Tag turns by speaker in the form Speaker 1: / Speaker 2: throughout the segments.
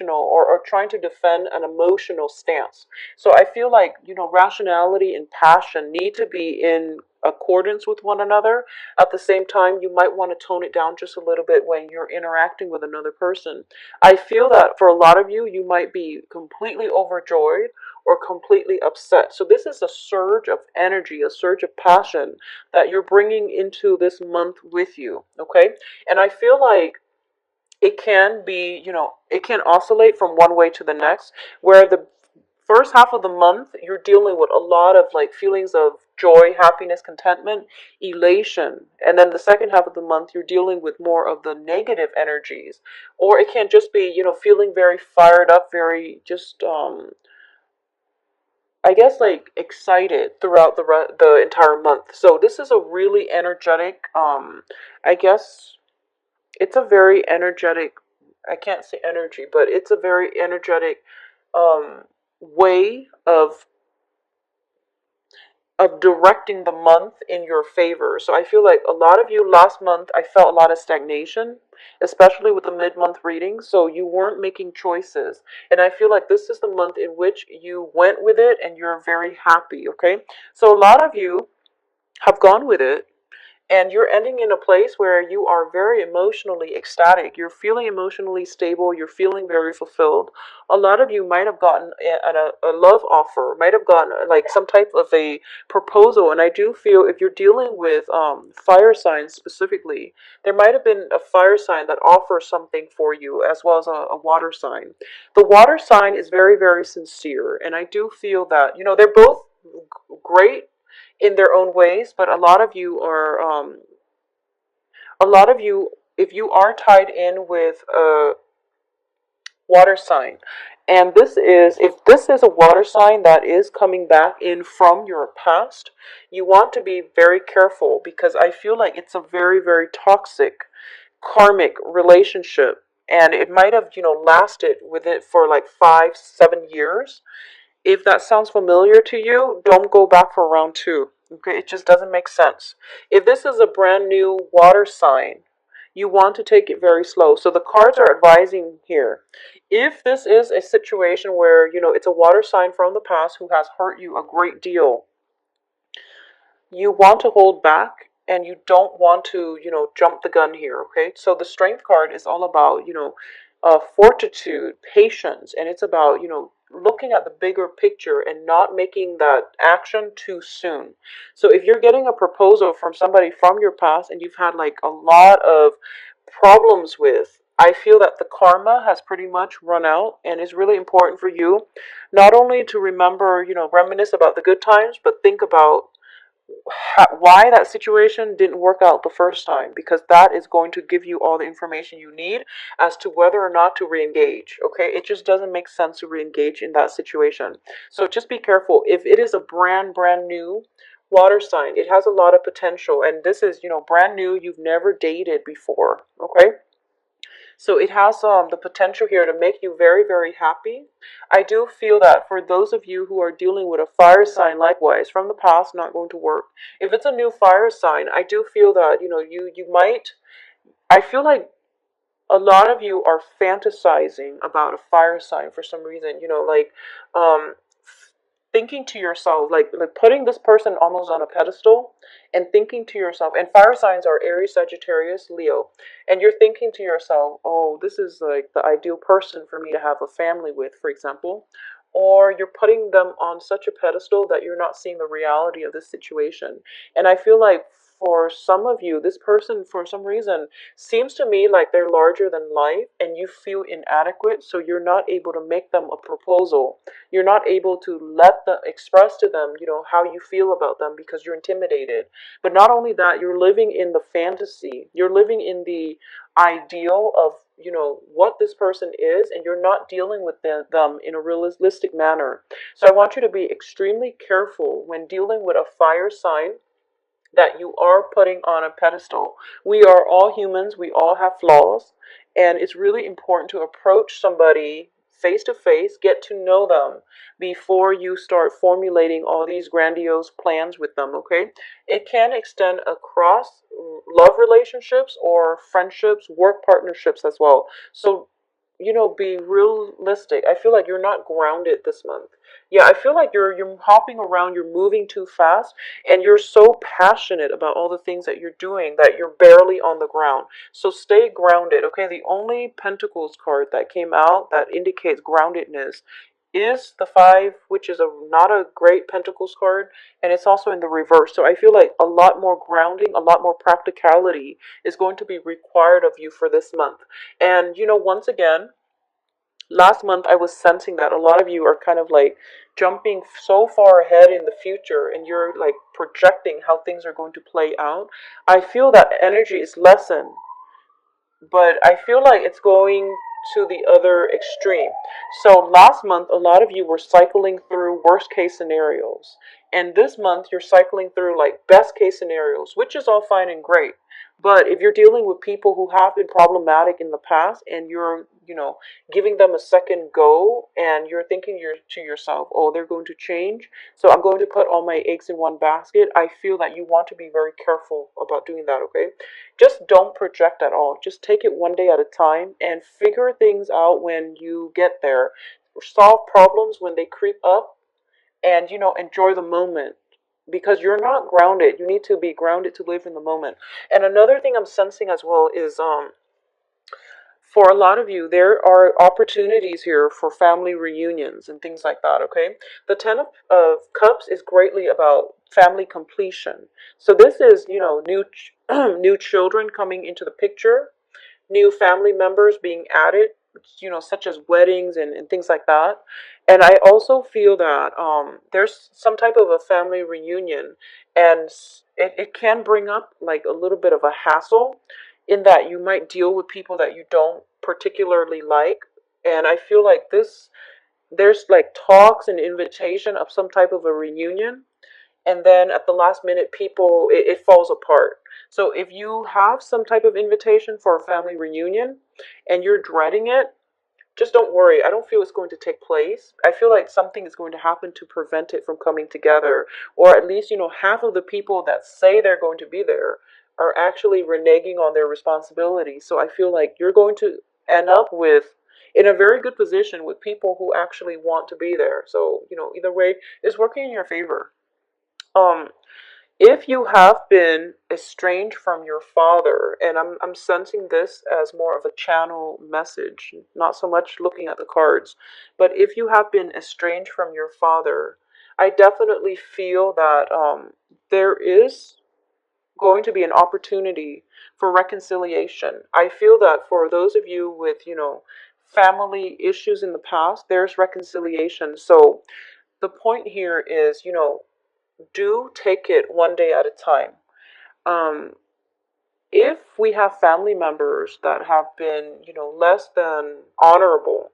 Speaker 1: emotional or trying to defend an emotional stance. So I feel like, rationality and passion need to be in accordance with one another. At the same time, you might want to tone it down just a little bit when you're interacting with another person. I feel that for a lot of you, you might be completely overjoyed or completely upset. So this is a surge of energy, a surge of passion that you're bringing into this month with you, okay? And I feel like it can be, it can oscillate from one way to the next, where the first half of the month you're dealing with a lot of like feelings of joy, happiness, contentment, elation, and then the second half of the month you're dealing with more of the negative energies. Or it can just be, feeling very fired up, very just I guess like excited throughout the entire month. So this is a really energetic I guess it's a very energetic, I can't say energy, but it's a very energetic way of directing the month in your favor. So I feel like a lot of you last month, I felt a lot of stagnation, especially with the mid-month readings. So you weren't making choices. And I feel like this is the month in which you went with it and you're very happy, okay? So a lot of you have gone with it and you're ending in a place where you are very emotionally ecstatic. You're feeling emotionally stable. You're feeling very fulfilled. A lot of you might have gotten a love offer, might have gotten like some type of a proposal. And I do feel if you're dealing with fire signs specifically, there might have been a fire sign that offers something for you as well as a water sign. The water sign is very, very sincere. And I do feel that, they're both great in their own ways, but a lot of you, if you are tied in with a water sign, and if this is a water sign that is coming back in from your past, you want to be very careful because I feel like it's a very, very toxic, karmic relationship. And it might have, lasted with it for like 5, 7 years. If that sounds familiar to you, don't go back for round two. Okay, it just doesn't make sense. If this is a brand new water sign, you want to take it very slow. So the cards are advising here. If this is a situation where, it's a water sign from the past who has hurt you a great deal, you want to hold back and you don't want to, jump the gun here, okay? So the strength card is all about, fortitude, patience, and it's about, looking at the bigger picture and not making that action too soon. So if you're getting a proposal from somebody from your past and you've had like a lot of problems with, I feel that the karma has pretty much run out and it's really important for you not only to remember, reminisce about the good times, but think about why that situation didn't work out the first time, because that is going to give you all the information you need as to whether or not to re-engage. Okay, it just doesn't make sense to re-engage in that situation. So just be careful. If it is a brand new water sign, it has a lot of potential, and this is, brand new, you've never dated before. Okay, so it has the potential here to make you very, very happy. I do feel that for those of you who are dealing with a fire sign, likewise, from the past, not going to work. If it's a new fire sign, I do feel that, you might, I feel like a lot of you are fantasizing about a fire sign for some reason, like um thinking to yourself, like putting this person almost on a pedestal and thinking to yourself, and fire signs are Aries, Sagittarius, Leo, and you're thinking to yourself, oh, this is like the ideal person for me to have a family with, for example. Or you're putting them on such a pedestal that you're not seeing the reality of this situation. And I feel like for some of you, this person, for some reason, seems to me like they're larger than life and you feel inadequate, so you're not able to make them a proposal. You're not able to let them express to them, how you feel about them because you're intimidated. But not only that, you're living in the fantasy. You're living in the ideal of, what this person is, and you're not dealing with them in a realistic manner. So I want you to be extremely careful when dealing with a fire sign that you are putting on a pedestal. We are all humans, we all have flaws, and it's really important to approach somebody face to face, get to know them before you start formulating all these grandiose plans with them, okay? It can extend across love relationships or friendships, work partnerships as well. So be realistic. I feel like you're not grounded this month. Yeah, I feel like you're hopping around, you're moving too fast, and you're so passionate about all the things that you're doing that you're barely on the ground. So stay grounded, okay? The only Pentacles card that came out that indicates groundedness is the five, which is a not a great Pentacles card, and it's also in the reverse. So I feel like a lot more grounding, a lot more practicality is going to be required of you for this month. And once again, last month I was sensing that a lot of you are kind of like jumping so far ahead in the future, and you're like projecting how things are going to play out. I feel that energy is lessened, but I feel like it's going to the other extreme. So last month, a lot of you were cycling through worst case scenarios. And this month, you're cycling through like best case scenarios, which is all fine and great. But if you're dealing with people who have been problematic in the past and you're, giving them a second go and you're thinking to yourself, oh, they're going to change. So I'm going to put all my eggs in one basket. I feel that you want to be very careful about doing that, okay? Just don't project at all. Just take it one day at a time and figure things out when you get there. Solve problems when they creep up, and enjoy the moment, because you're not grounded. You need to be grounded to live in the moment. And another thing I'm sensing as well is for a lot of you, there are opportunities here for family reunions and things like that, okay? The Ten of Cups is greatly about family completion. So this is, new children coming into the picture, new family members being added, such as weddings and things like that. And I also feel that there's some type of a family reunion, and it can bring up like a little bit of a hassle in that you might deal with people that you don't particularly like. And I feel like there's like talks and invitation of some type of a reunion, and then at the last minute people it falls apart. So if you have some type of invitation for a family reunion and you're dreading it, just don't worry. I don't feel it's going to take place. I feel like something is going to happen to prevent it from coming together, or at least half of the people that say they're going to be there are actually reneging on their responsibility. So I feel like you're going to end up with in a very good position with people who actually want to be there. So either way, it's working in your favor. um if you have been estranged from your father, and I'm sensing this as more of a channel message, not so much looking at the cards, but if you have been estranged from your father, I definitely feel that there is going to be an opportunity for reconciliation. I feel that for those of you with, family issues in the past, there's reconciliation. So the point here is, do take it one day at a time. Um, if we have family members that have been, less than honorable,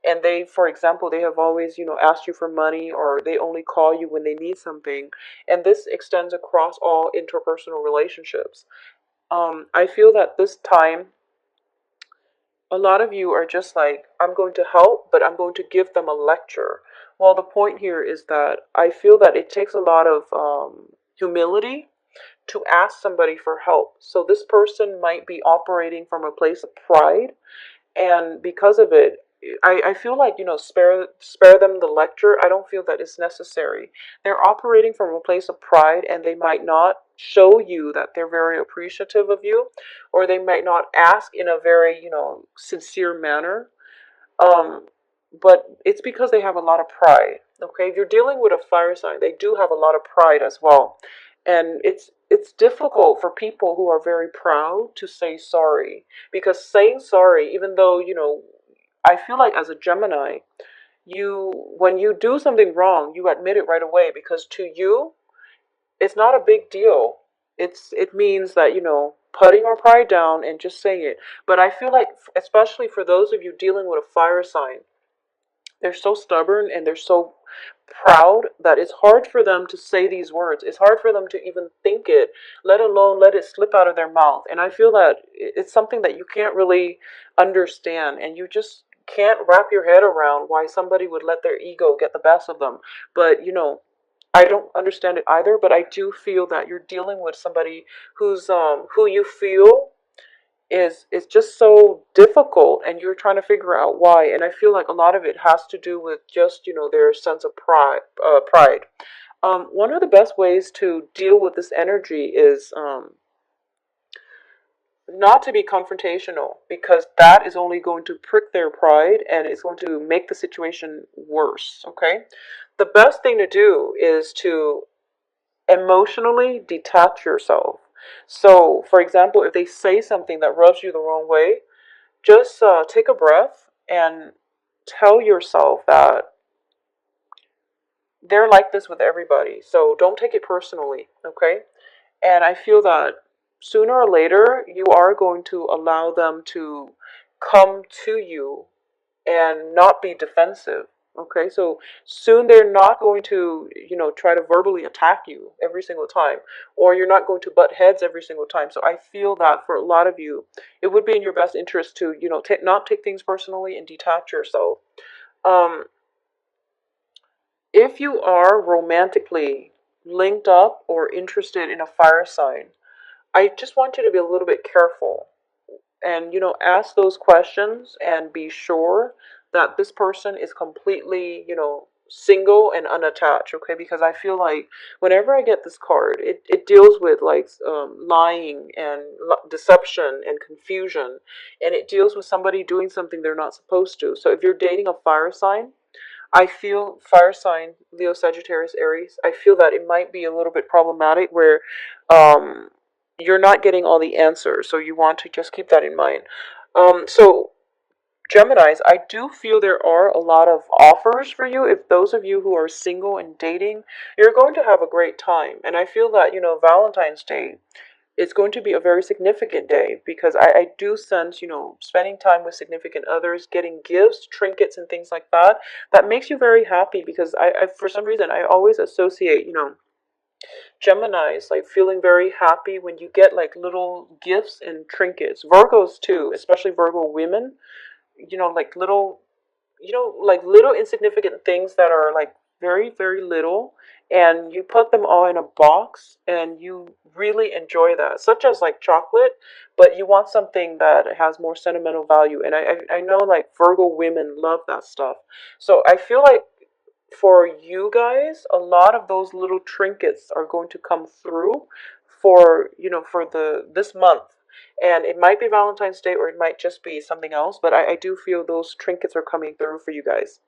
Speaker 1: and they, for example, they have always, asked you for money, or they only call you when they need something, and this extends across all interpersonal relationships. I feel that this time, a lot of you are just like, I'm going to help, but I'm going to give them a lecture. Well, the point here is that I feel that it takes a lot of humility to ask somebody for help. So this person might be operating from a place of pride, and because of it, I feel like spare them the lecture. I don't feel that it's necessary. They're operating from a place of pride, and they might not show you that they're very appreciative of you, or they might not ask in a very sincere manner. um, but it's because they have a lot of pride. Okay, if you're dealing with a fire sign, they do have a lot of pride as well, and it's difficult for people who are very proud to say sorry, because saying sorry, even though I feel like as a Gemini, you when you do something wrong, you admit it right away, because to you it's not a big deal. It means that putting our pride down and just saying it. But I feel like, especially for those of you dealing with a fire sign, they're so stubborn and they're so proud that it's hard for them to say these words. It's hard for them to even think it, let alone let it slip out of their mouth. And I feel that it's something that you can't really understand, and you just can't wrap your head around why somebody would let their ego get the best of them. But I don't understand it either, but I do feel that you're dealing with somebody who you feel is just so difficult, and you're trying to figure out why. And I feel like a lot of it has to do with just, their sense of pride. One of the best ways to deal with this energy is not to be confrontational, because that is only going to prick their pride and it's going to make the situation worse. Okay, the best thing to do is to emotionally detach yourself. So, for example, if they say something that rubs you the wrong way, just take a breath and tell yourself that they're like this with everybody. So don't take it personally, okay? And I feel that sooner or later, you are going to allow them to come to you and not be defensive. Okay, so soon they're not going to, try to verbally attack you every single time, or you're not going to butt heads every single time. So I feel that for a lot of you, it would be in your best interest to, not take things personally and detach yourself. Um, if you are romantically linked up or interested in a fire sign, I just want you to be a little bit careful and, ask those questions and be sure that this person is completely, single and unattached. Okay, because I feel like whenever I get this card, it deals with like lying and deception and confusion, and it deals with somebody doing something they're not supposed to. So if you're dating a fire sign, I feel fire sign, Leo, Sagittarius, Aries, I feel that it might be a little bit problematic where um, you're not getting all the answers. So you want to just keep that in mind. So Geminis, I do feel there are a lot of offers for you. If those of you who are single and dating, you're going to have a great time. And I feel that, Valentine's Day, it's going to be a very significant day, because I do sense, spending time with significant others, getting gifts, trinkets, and things like that, that makes you very happy. Because for some reason, I always associate, Geminis like feeling very happy when you get like little gifts and trinkets. Virgos too, especially Virgo women, like little, like little insignificant things that are like very, very little, and you put them all in a box and you really enjoy that, such as like chocolate, but you want something that has more sentimental value. And I know like Virgo women love that stuff. So I feel like for you guys, a lot of those little trinkets are going to come through for, for the this month. And it might be Valentine's Day, or it might just be something else, but I do feel those trinkets are coming through for you guys.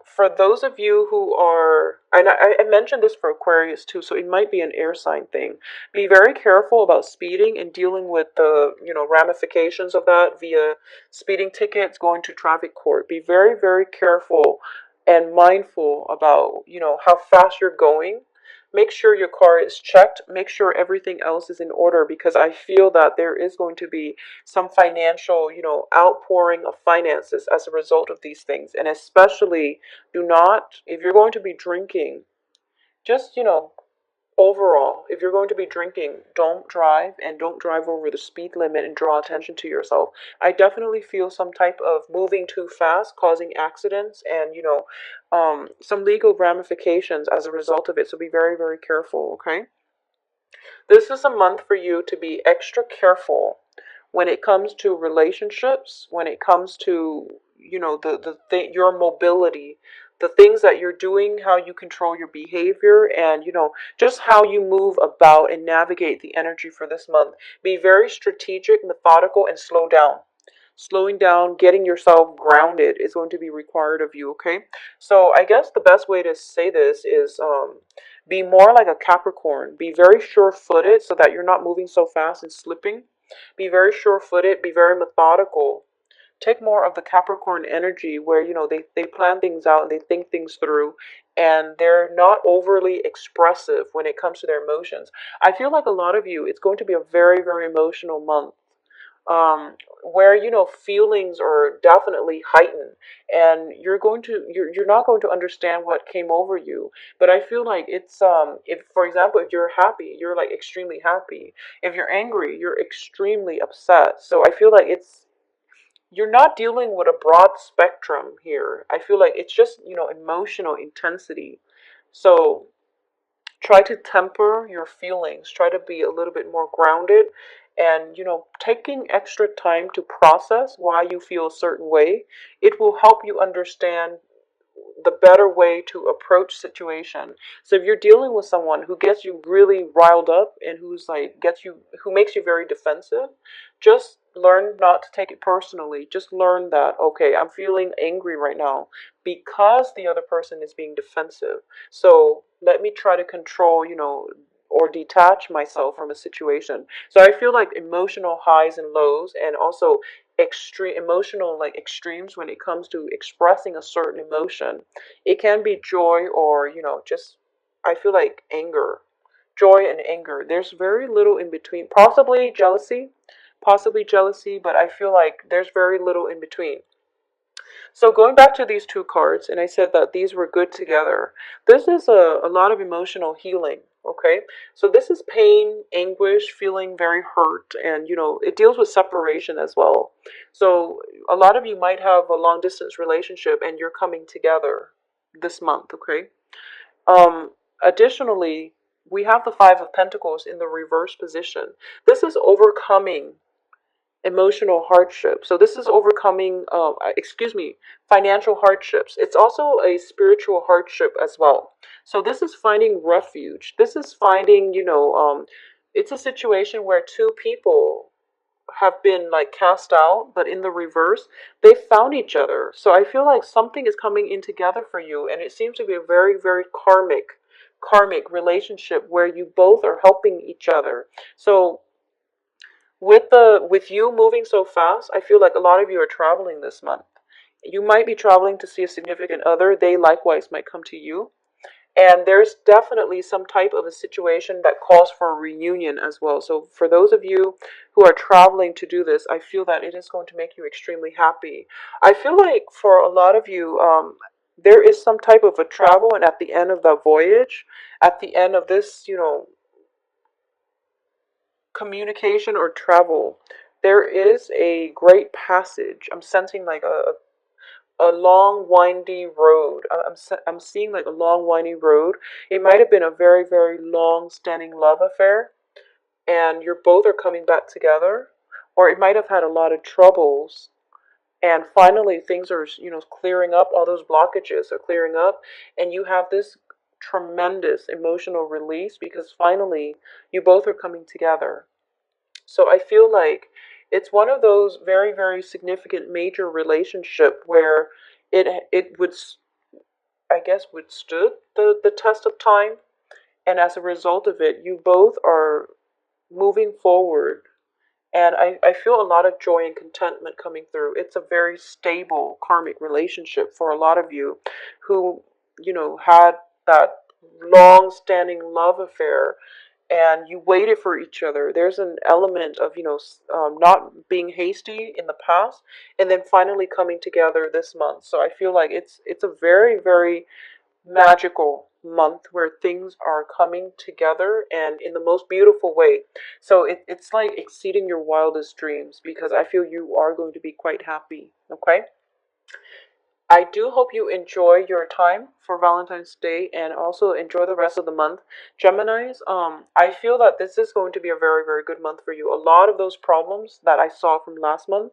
Speaker 1: For those of you who are, and I mentioned this for Aquarius too, so it might be an air sign thing. Be very careful about speeding and dealing with the, ramifications of that via speeding tickets, going to traffic court. Be very, very careful and mindful about, how fast you're going. Make sure your car is checked. Make sure everything else is in order, because I feel that there is going to be some financial, outpouring of finances as a result of these things. And especially, do not, if you're going to be drinking, just, overall, if you're going to be drinking, don't drive, and don't drive over the speed limit and draw attention to yourself. I definitely feel some type of moving too fast causing accidents and, some legal ramifications as a result of it. So be very, very careful, okay? This is a month for you to be extra careful when it comes to relationships, when it comes to, your mobility, the things that you're doing, how you control your behavior, and, just how you move about and navigate the energy for this month. Be very strategic, methodical, and slow down. Slowing down, getting yourself grounded is going to be required of you, okay? So I guess the best way to say this is be more like a Capricorn. Be very sure-footed so that you're not moving so fast and slipping. Be very sure-footed, be very methodical. Take more of the Capricorn energy where, they plan things out and they think things through, and they're not overly expressive when it comes to their emotions. I feel like a lot of you, it's going to be a very, very emotional month, um, where, feelings are definitely heightened, and you're not going to understand what came over you. But I feel like it's if, for example, if you're happy, you're like extremely happy. If you're angry, you're extremely upset. So I feel like it's, you're not dealing with a broad spectrum here. I feel like it's just, emotional intensity. So try to temper your feelings, try to be a little bit more grounded, and taking extra time to process why you feel a certain way, it will help you understand the better way to approach situation. So if you're dealing with someone who gets you really riled up and who makes you very defensive, just learn not to take it personally. Just learn that, okay, I'm feeling angry right now because the other person is being defensive. So let me try to control, or detach myself from a situation. So I feel like emotional highs and lows, and also extreme emotional like extremes when it comes to expressing a certain emotion. It can be joy, or just, I feel like anger, joy and anger. There's very little in between. Possibly jealousy, but I feel like there's very little in between. So going back to these two cards, and I said that these were good together. This is a lot of emotional healing. Okay, so this is pain, anguish, feeling very hurt, and it deals with separation as well. So a lot of you might have a long distance relationship, and you're coming together this month. Okay. Additionally, we have the Five of Pentacles in the reverse position. This is overcoming emotional hardship. So this is overcoming, financial hardships. It's also a spiritual hardship as well. So this is finding refuge. This is finding, it's a situation where two people have been like cast out, but in the reverse, they found each other. So I feel like something is coming in together for you, and it seems to be a very, very karmic relationship where you both are helping each other. So with you moving so fast, I feel like a lot of you are traveling this month. You might be traveling to see a significant other. They likewise might come to you. And there's definitely some type of a situation that calls for a reunion as well. So for those of you who are traveling to do this, I feel that it is going to make you extremely happy. I feel like for a lot of you, there is some type of a travel, and at the end of the voyage, at the end of this, communication or travel, there is a great passage. I'm sensing like a long windy road. I'm seeing like a long windy road. It might have been a very, very long standing love affair, and you're both are coming back together, or it might have had a lot of troubles, and finally things are clearing up. All those blockages are clearing up, and you have this tremendous emotional release because finally you both are coming together. So I feel like it's one of those very, very significant major relationship where it would, I guess, withstood the test of time, and as a result of it, you both are moving forward. And I feel a lot of joy and contentment coming through. It's a very stable karmic relationship for a lot of you who, had that long standing love affair, and you waited for each other. There's an element of, not being hasty in the past, and then finally coming together this month. So I feel like it's a very, very magical month where things are coming together and in the most beautiful way. So it's like exceeding your wildest dreams, because I feel you are going to be quite happy. Okay. I do hope you enjoy your time for Valentine's Day and also enjoy the rest of the month. Geminis, I feel that this is going to be a very, very good month for you. A lot of those problems that I saw from last month,